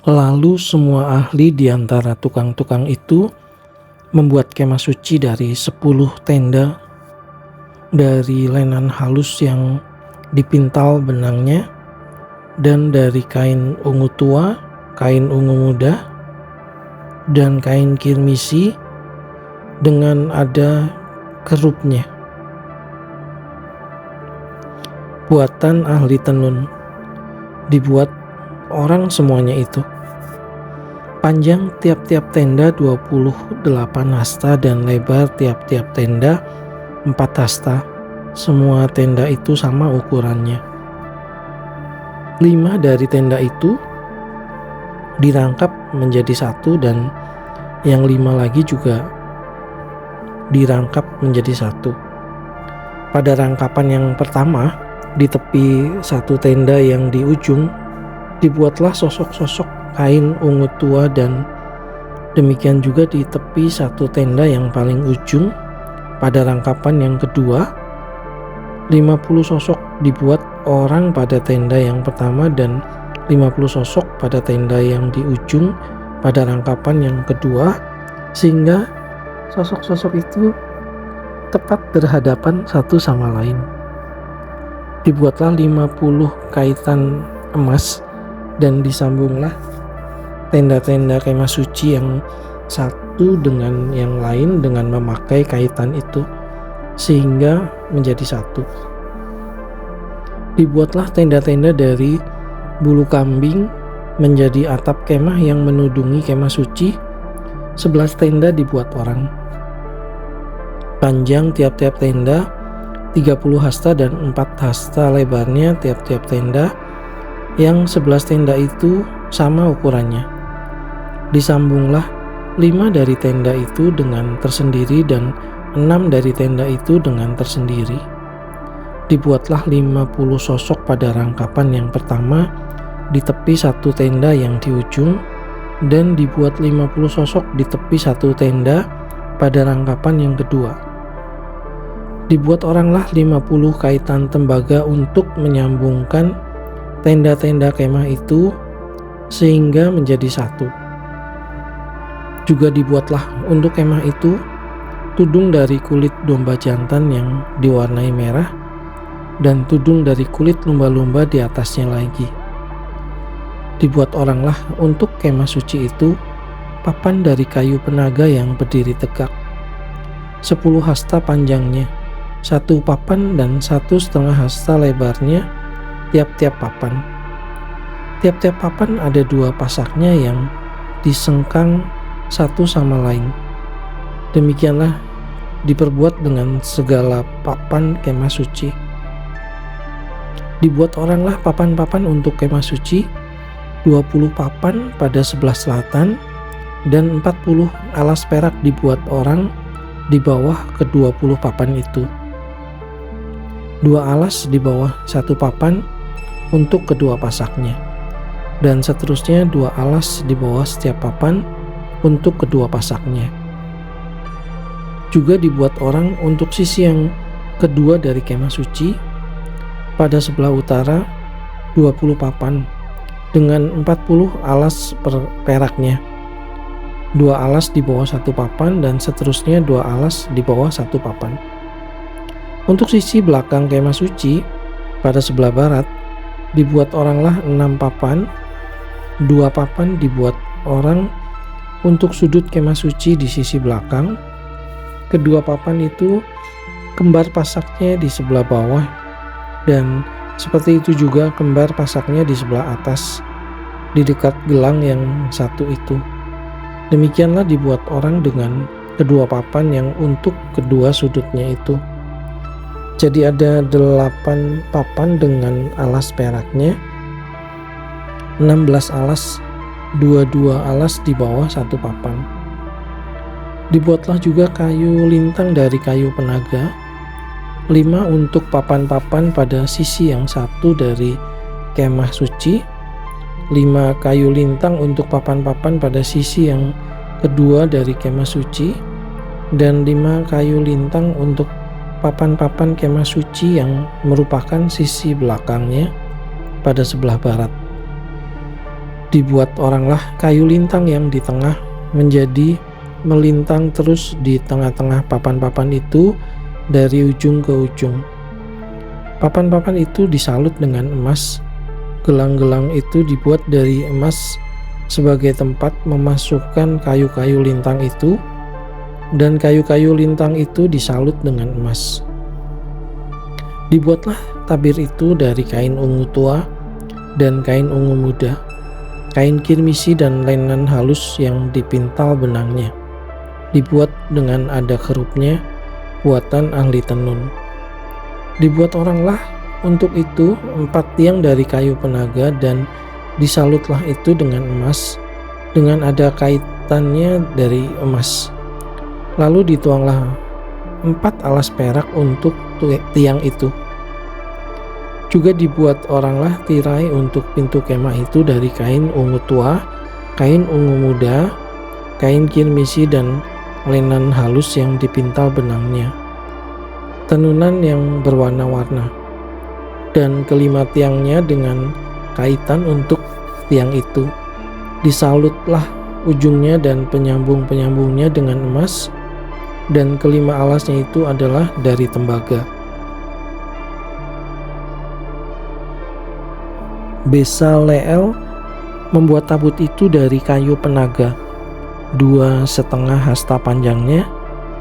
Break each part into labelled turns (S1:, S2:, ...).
S1: Lalu semua ahli di antara tukang-tukang itu membuat kemah suci dari 10 tenda dari lenan halus yang dipintal benangnya, dan dari kain ungu tua, kain ungu muda, dan kain kirmisi dengan ada kerupnya. Buatan ahli tenun, dibuat orang semuanya itu. Panjang tiap-tiap tenda 28 hasta dan lebar tiap-tiap tenda 4 hasta. Semua tenda itu sama ukurannya. 5 dari tenda itu dirangkap menjadi satu, dan yang 5 lagi juga dirangkap menjadi satu. Pada rangkapan yang pertama, di tepi satu tenda yang di ujung, dibuatlah sosok-sosok kain ungu tua, dan demikian juga di tepi satu tenda yang paling ujung. Pada rangkapan yang kedua, 50 sosok dibuat orang pada tenda yang pertama dan 50 sosok pada tenda yang di ujung pada rangkapan yang kedua, sehingga sosok-sosok itu tepat berhadapan satu sama lain. Dibuatlah 50 kaitan emas dan disambunglah tenda-tenda kemah suci yang satu dengan yang lain dengan memakai kaitan itu sehingga menjadi satu. Dibuatlah tenda-tenda dari bulu kambing menjadi atap kemah yang menudungi kemah suci. 11 tenda dibuat orang. Panjang tiap-tiap tenda 30 hasta dan 4 hasta lebarnya tiap-tiap tenda, yang 11 tenda itu sama ukurannya. Disambunglah 5 dari tenda itu dengan tersendiri dan 6 dari tenda itu dengan tersendiri. Dibuatlah 50 sosok pada rangkapan yang pertama di tepi satu tenda yang di ujung, dan dibuat 50 sosok di tepi satu tenda pada rangkapan yang kedua. Dibuat oranglah 50 kaitan tembaga untuk menyambungkan tenda-tenda kemah itu sehingga menjadi satu. Juga dibuatlah untuk kemah itu tudung dari kulit domba jantan yang diwarnai merah, dan tudung dari kulit lumba-lumba di atasnya lagi. Dibuat oranglah untuk kemah suci itu papan dari kayu penaga yang berdiri tegak, 10 hasta panjangnya, 1 papan dan 1,5 hasta lebarnya tiap-tiap papan. Tiap-tiap papan ada 2 pasaknya yang disengkang satu sama lain. Demikianlah diperbuat dengan segala papan kemah suci. Dibuat oranglah papan-papan untuk kemah suci, 20 papan pada sebelah selatan, dan 40 alas perak dibuat orang di bawah ke-20 papan itu. 2 alas di bawah 1 papan untuk kedua pasaknya, dan seterusnya 2 alas di bawah setiap papan untuk kedua pasaknya. Juga dibuat orang untuk sisi yang kedua dari kemah suci, pada sebelah utara 20 papan dengan 40 alas peraknya, 2 alas di bawah 1 papan dan seterusnya 2 alas di bawah 1 papan. Untuk sisi belakang kemah suci pada sebelah barat dibuat oranglah 6 papan, 2 papan dibuat orang untuk sudut kemah suci di sisi belakang. Kedua papan itu kembar pasaknya di sebelah bawah, dan seperti itu juga kembar pasaknya di sebelah atas di dekat gelang yang satu itu. Demikianlah dibuat orang dengan kedua papan yang untuk kedua sudutnya itu. Jadi ada 8 papan dengan alas peraknya, 16 alas, 22 alas di bawah 1 papan. Dibuatlah juga kayu lintang dari kayu penaga, 5 untuk papan-papan pada sisi yang satu dari kemah suci, 5 kayu lintang untuk papan-papan pada sisi yang kedua dari kemah suci, dan 5 kayu lintang untuk papan-papan kemah suci yang merupakan sisi belakangnya pada sebelah barat. Dibuat oranglah kayu lintang yang di tengah menjadi melintang terus di tengah-tengah papan-papan itu dari ujung ke ujung. Papan-papan itu disalut dengan emas. Gelang-gelang itu dibuat dari emas sebagai tempat memasukkan kayu-kayu lintang itu, dan kayu-kayu lintang itu disalut dengan emas. Dibuatlah tabir itu dari kain ungu tua dan kain ungu muda, kain kirmisi dan lenan halus yang dipintal benangnya. Dibuat dengan ada kerupnya, buatan ahli tenun. Dibuat oranglah untuk itu 4 tiang dari kayu penaga, dan disalutlah itu dengan emas, dengan ada kaitannya dari emas. Lalu dituanglah 4 alas perak untuk tiang itu. Juga dibuat oranglah tirai untuk pintu kemah itu dari kain ungu tua, kain ungu muda, kain kirmisi dan lenan halus yang dipintal benangnya, tenunan yang berwarna-warna, dan kelima tiangnya dengan kaitan untuk tiang itu. Disalutlah ujungnya dan penyambung-penyambungnya dengan emas, dan kelima alasnya itu adalah dari tembaga. Besaleel membuat tabut itu dari kayu penaga, 2,5 hasta panjangnya,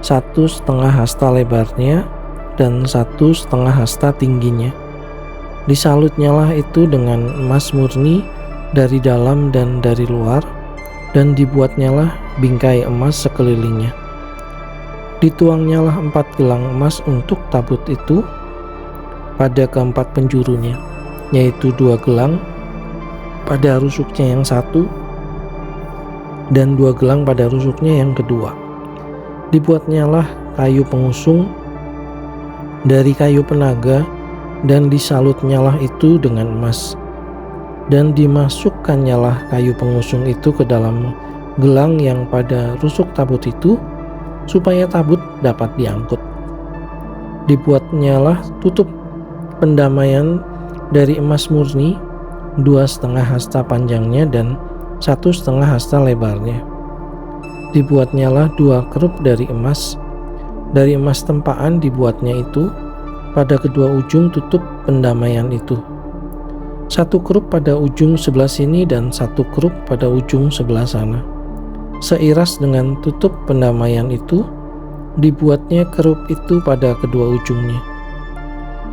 S1: 1,5 hasta lebarnya, dan 1,5 hasta tingginya. Disalutnyalah itu dengan emas murni dari dalam dan dari luar, dan dibuatnyalah bingkai emas sekelilingnya. Dituangnyalah 4 gelang emas untuk tabut itu pada keempat penjurunya, yaitu 2 gelang pada rusuknya yang satu, dan 2 gelang pada rusuknya yang kedua. Dibuatnyalah kayu pengusung dari kayu penaga, dan disalutnyalah itu dengan emas, dan dimasukkannyalah kayu pengusung itu ke dalam gelang yang pada rusuk tabut itu, supaya tabut dapat diangkut. Dibuatnyalah tutup pendamaian dari emas murni, 2,5 hasta panjangnya dan 1,5 hasta lebarnya. Dibuatnyalah 2 kerup dari emas tempaan dibuatnya itu pada kedua ujung tutup pendamaian itu. 1 kerup pada ujung sebelah sini dan 1 kerup pada ujung sebelah sana. Seiras dengan tutup pendamaian itu, dibuatnya kerup itu pada kedua ujungnya.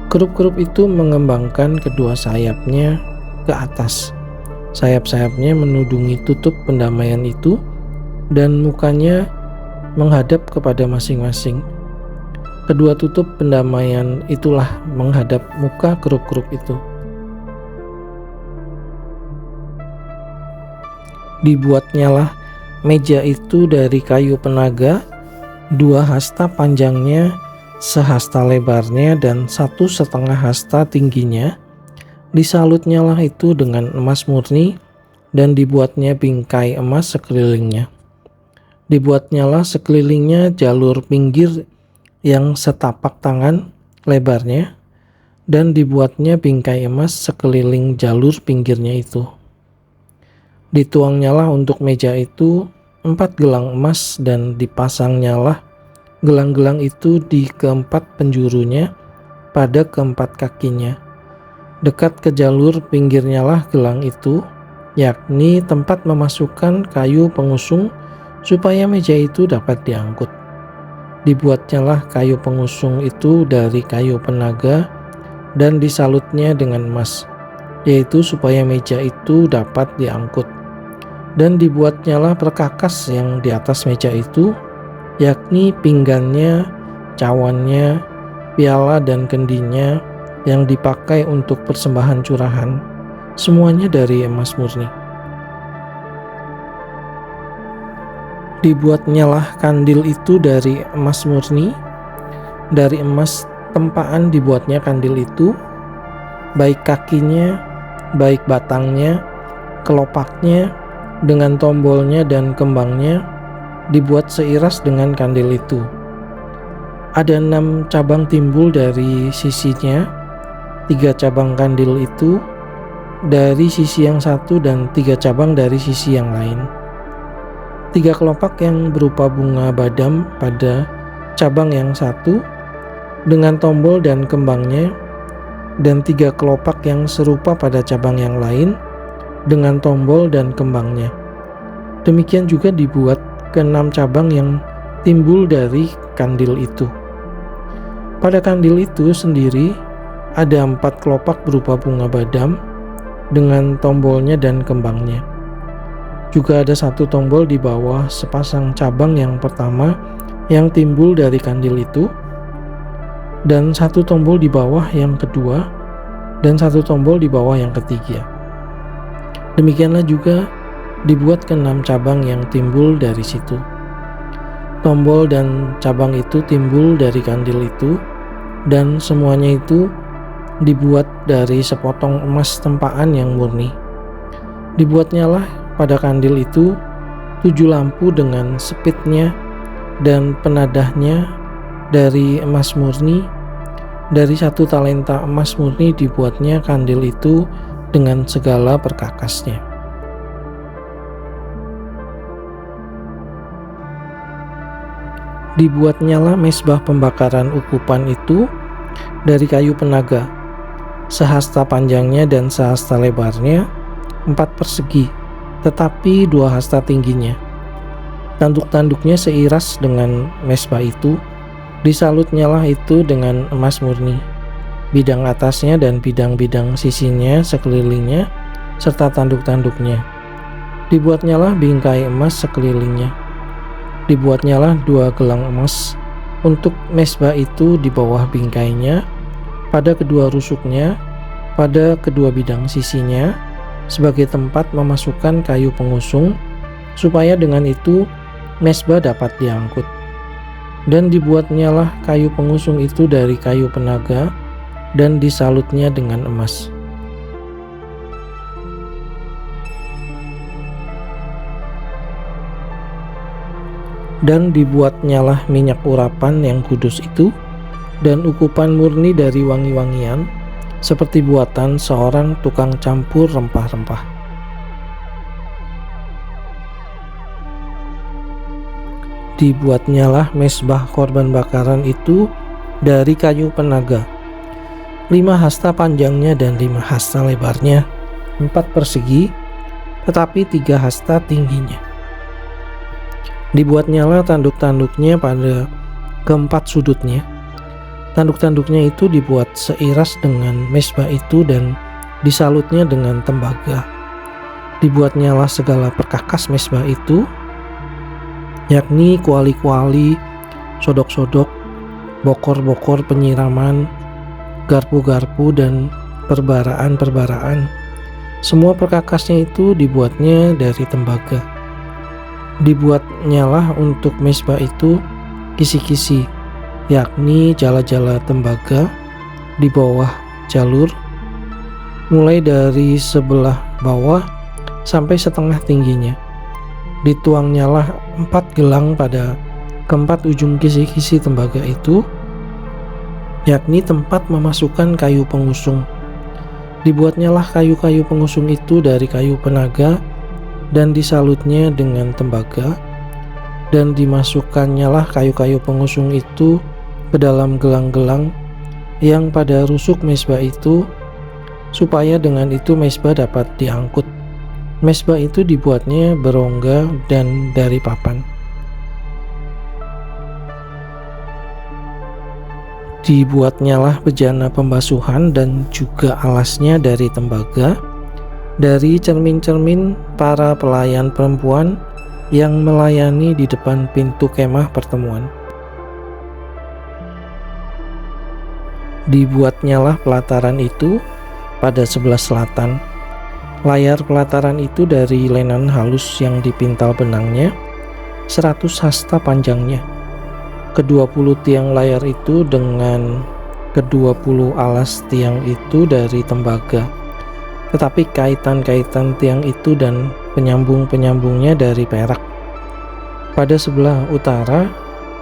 S1: Kerup-kerup itu mengembangkan kedua sayapnya ke atas. Sayap-sayapnya menudungi tutup pendamaian itu, dan mukanya menghadap kepada masing-masing. Kedua tutup pendamaian itulah menghadap muka kerup-kerup itu. Dibuatnyalah meja itu dari kayu penaga, 2 hasta panjangnya, 1 hasta lebarnya, dan 1,5 hasta tingginya. Disalutnyalah itu dengan emas murni, dan dibuatnya bingkai emas sekelilingnya. Dibuatnyalah sekelilingnya jalur pinggir yang setapak tangan lebarnya, dan dibuatnya bingkai emas sekeliling jalur pinggirnya itu. Dituangnyalah untuk meja itu 4 gelang emas, dan dipasangnyalah gelang-gelang itu di keempat penjurunya pada keempat kakinya. Dekat ke jalur pinggirnyalah gelang itu, yakni tempat memasukkan kayu pengusung supaya meja itu dapat diangkut. Dibuatnyalah kayu pengusung itu dari kayu penaga, dan disalutnya dengan emas, yaitu supaya meja itu dapat diangkut. Dan dibuatnyalah perkakas yang di atas meja itu, yakni pinggannya, cawannya, piala dan kendinya yang dipakai untuk persembahan curahan, semuanya dari emas murni. Dibuatnyalah kandil itu dari emas murni, dari emas tempaan dibuatnya kandil itu, baik kakinya, baik batangnya, kelopaknya, dengan tombolnya dan kembangnya, dibuat seiras dengan kandil itu. Ada 6 cabang timbul dari sisinya, 3 cabang kandil itu, dari sisi yang satu dan 3 cabang dari sisi yang lain. 3 kelopak yang berupa bunga badam pada cabang yang satu dengan tombol dan kembangnya, dan 3 kelopak yang serupa pada cabang yang lain dengan tombol dan kembangnya. Demikian juga dibuat ke-6 cabang yang timbul dari kandil itu. Pada kandil itu sendiri ada 4 kelopak berupa bunga badam dengan tombolnya dan kembangnya. Juga ada 1 tombol di bawah sepasang cabang yang pertama yang timbul dari kandil itu, dan 1 tombol di bawah yang kedua, dan 1 tombol di bawah yang ketiga. Demikianlah juga dibuat ke-6 cabang yang timbul dari situ. Tombol dan cabang itu timbul dari kandil itu, dan semuanya itu dibuat dari sepotong emas tempaan yang murni. Dibuatnyalah pada kandil itu 7 lampu dengan sepitnya dan penadahnya dari emas murni. Dari 1 talenta emas murni dibuatnya kandil itu dengan segala perkakasnya. Dibuatnyalah mezbah pembakaran ukupan itu dari kayu penaga, sehasta panjangnya dan sehasta lebarnya, 4 persegi, tetapi 2 hasta tingginya. Tanduk-tanduknya seiras dengan mezbah itu. Disalutnyalah itu dengan emas murni, bidang atasnya dan bidang-bidang sisinya sekelilingnya, serta tanduk-tanduknya. Dibuatnyalah bingkai emas sekelilingnya. Dibuatnyalah 2 gelang emas untuk mezbah itu di bawah bingkainya, pada kedua rusuknya, pada kedua bidang sisinya, sebagai tempat memasukkan kayu pengusung, supaya dengan itu mezbah dapat diangkut. Dan dibuatnyalah kayu pengusung itu dari kayu penaga, dan disalutnya dengan emas. Dan dibuatnyalah minyak urapan yang kudus itu, dan ukupan murni dari wangi-wangian, seperti buatan seorang tukang campur rempah-rempah. Dibuatnyalah mezbah korban bakaran itu dari kayu penaga, 5 hasta panjangnya dan 5 hasta lebarnya, 4 persegi, tetapi 3 hasta tingginya. Dibuatnyalah tanduk-tanduknya pada keempat sudutnya. Tanduk-tanduknya itu dibuat seiras dengan mezbah itu dan disalutnya dengan tembaga. Dibuatnyalah segala perkakas mezbah itu, yakni kuali-kuali, sodok-sodok, bokor-bokor penyiraman, garpu-garpu, dan perbaraan-perbaraan. Semua perkakasnya itu dibuatnya dari tembaga. Dibuatnyalah untuk mezbah itu kisi-kisi, yakni jala-jala tembaga di bawah jalur, mulai dari sebelah bawah sampai setengah tingginya. Dituangnyalah 4 gelang pada keempat ujung kisi-kisi tembaga itu, yakni tempat memasukkan kayu pengusung. Dibuatnyalah kayu-kayu pengusung itu dari kayu penaga, dan disalutnya dengan tembaga, dan dimasukannyalah kayu-kayu pengusung itu ke dalam gelang-gelang yang pada rusuk mezbah itu, supaya dengan itu mezbah dapat diangkut. Mezbah itu dibuatnya berongga dan dari papan. Dibuatnyalah bejana pembasuhan dan juga alasnya dari tembaga, dari cermin-cermin para pelayan perempuan yang melayani di depan pintu kemah pertemuan. Dibuatnyalah pelataran itu pada sebelah selatan. Layar pelataran itu dari lenan halus yang dipintal benangnya, 100 hasta panjangnya. Ke-20 tiang layar itu dengan ke-20 alas tiang itu dari tembaga, tetapi kaitan-kaitan tiang itu dan penyambung-penyambungnya dari perak. Pada sebelah utara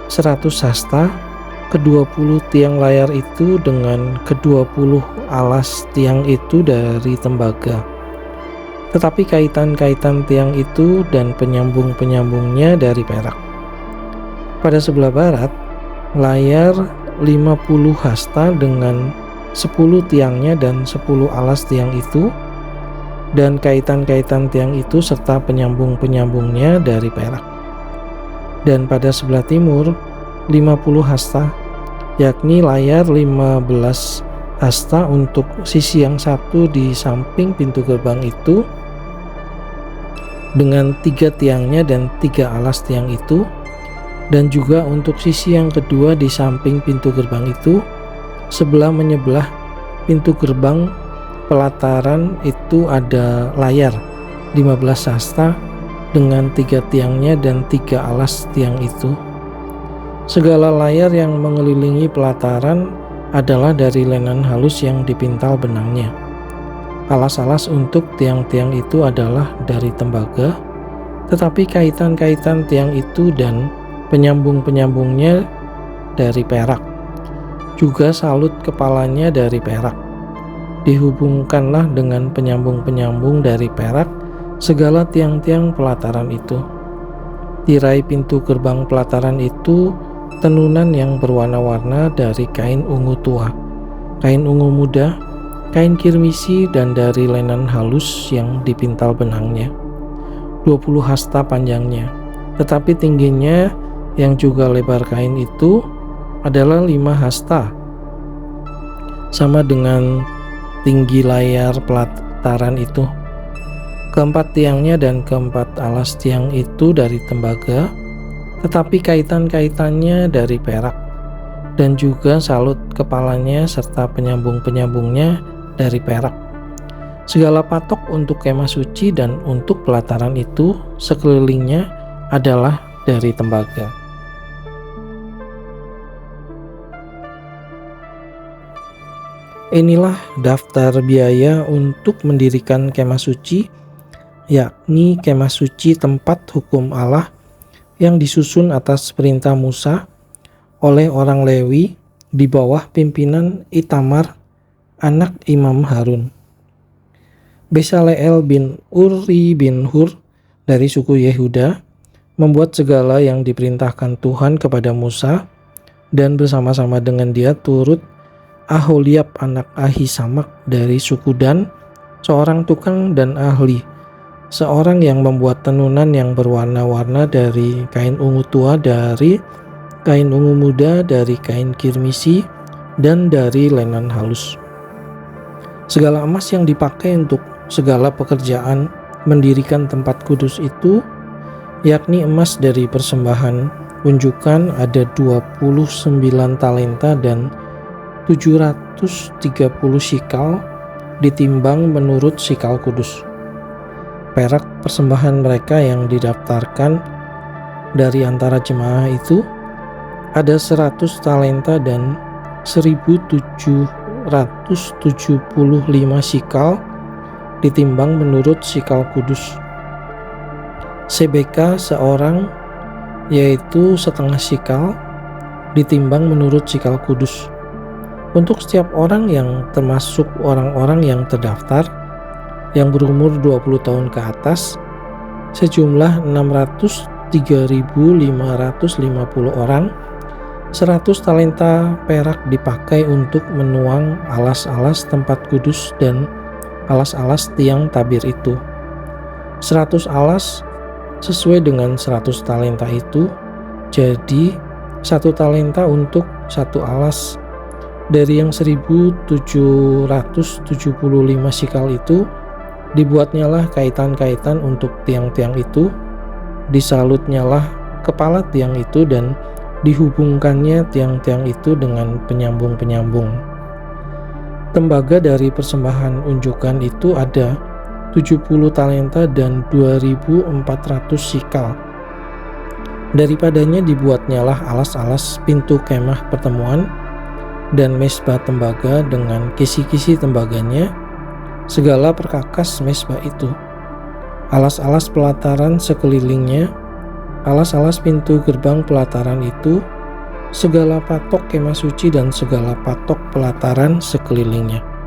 S1: 100 hasta, ke-20 tiang layar itu dengan ke-20 alas tiang itu dari tembaga. Tetapi kaitan-kaitan tiang itu dan penyambung-penyambungnya dari perak. Pada sebelah barat, layar 50 hasta dengan 10 tiangnya dan 10 alas tiang itu, dan kaitan-kaitan tiang itu serta penyambung-penyambungnya dari perak. Dan pada sebelah timur 50 hasta, yakni layar 15 hasta untuk sisi yang satu di samping pintu gerbang itu, dengan 3 tiangnya dan 3 alas tiang itu, dan juga untuk sisi yang kedua di samping pintu gerbang itu, sebelah menyebelah pintu gerbang pelataran itu ada layar 15 hasta dengan 3 tiangnya dan 3 alas tiang itu. Segala layar yang mengelilingi pelataran adalah dari lenan halus yang dipintal benangnya. Alas-alas untuk tiang-tiang itu adalah dari tembaga, tetapi kaitan-kaitan tiang itu dan penyambung-penyambungnya dari perak. Juga salut kepalanya dari perak. Dihubungkanlah dengan penyambung-penyambung dari perak segala tiang-tiang pelataran itu. Tirai pintu gerbang pelataran itu tenunan yang berwarna-warna dari kain ungu tua, kain ungu muda, kain kirmisi, dan dari lenan halus yang dipintal benangnya. 20 hasta panjangnya, tetapi tingginya yang juga lebar kain itu adalah 5 hasta, sama dengan tinggi layar pelataran itu. Keempat tiangnya dan keempat alas tiang itu dari tembaga, tetapi kaitan-kaitannya dari perak, dan juga salut kepalanya serta penyambung-penyambungnya dari perak. Segala patok untuk kemah suci dan untuk pelataran itu sekelilingnya adalah dari tembaga. Inilah daftar biaya untuk mendirikan kemah suci, yakni kemah suci tempat hukum Allah yang disusun atas perintah Musa oleh orang Lewi di bawah pimpinan Itamar, anak Imam Harun. Besaleel bin Uri bin Hur dari suku Yehuda membuat segala yang diperintahkan Tuhan kepada Musa, dan bersama-sama dengan dia turut Aholiab anak Ahisamak dari suku Dan, seorang tukang dan ahli, seorang yang membuat tenunan yang berwarna-warna dari kain ungu tua, dari kain ungu muda, dari kain kirmisi, dan dari lenan halus. Segala emas yang dipakai untuk segala pekerjaan mendirikan tempat kudus itu, yakni emas dari persembahan unjukan ada 29 talenta dan 730 sikal, ditimbang menurut sikal kudus. Perak persembahan mereka yang didaftarkan dari antara jemaah itu ada 100 talenta dan 1775 sikal, ditimbang menurut sikal kudus. Sebeka seorang, yaitu setengah sikal, ditimbang menurut sikal kudus. Untuk setiap orang yang termasuk orang-orang yang terdaftar yang berumur 20 tahun ke atas, sejumlah 603.550 orang, 100 talenta perak dipakai untuk menuang alas-alas tempat kudus dan alas-alas tiang tabir itu. 100 alas sesuai dengan 100 talenta itu, jadi 1 talenta untuk 1 alas. Dari yang 1775 sikal itu, dibuatnyalah kaitan-kaitan untuk tiang-tiang itu, disalutnyalah kepala tiang itu, dan dihubungkannya tiang-tiang itu dengan penyambung-penyambung. Tembaga dari persembahan unjukan itu ada 70 talenta dan 2.400 sikal. Daripadanya dibuatnyalah alas-alas pintu kemah pertemuan dan mesbah tembaga dengan kisi-kisi tembaganya, segala perkakas mesbah itu, alas-alas pelataran sekelilingnya, alas-alas pintu gerbang pelataran itu, segala patok kemah suci dan segala patok pelataran sekelilingnya.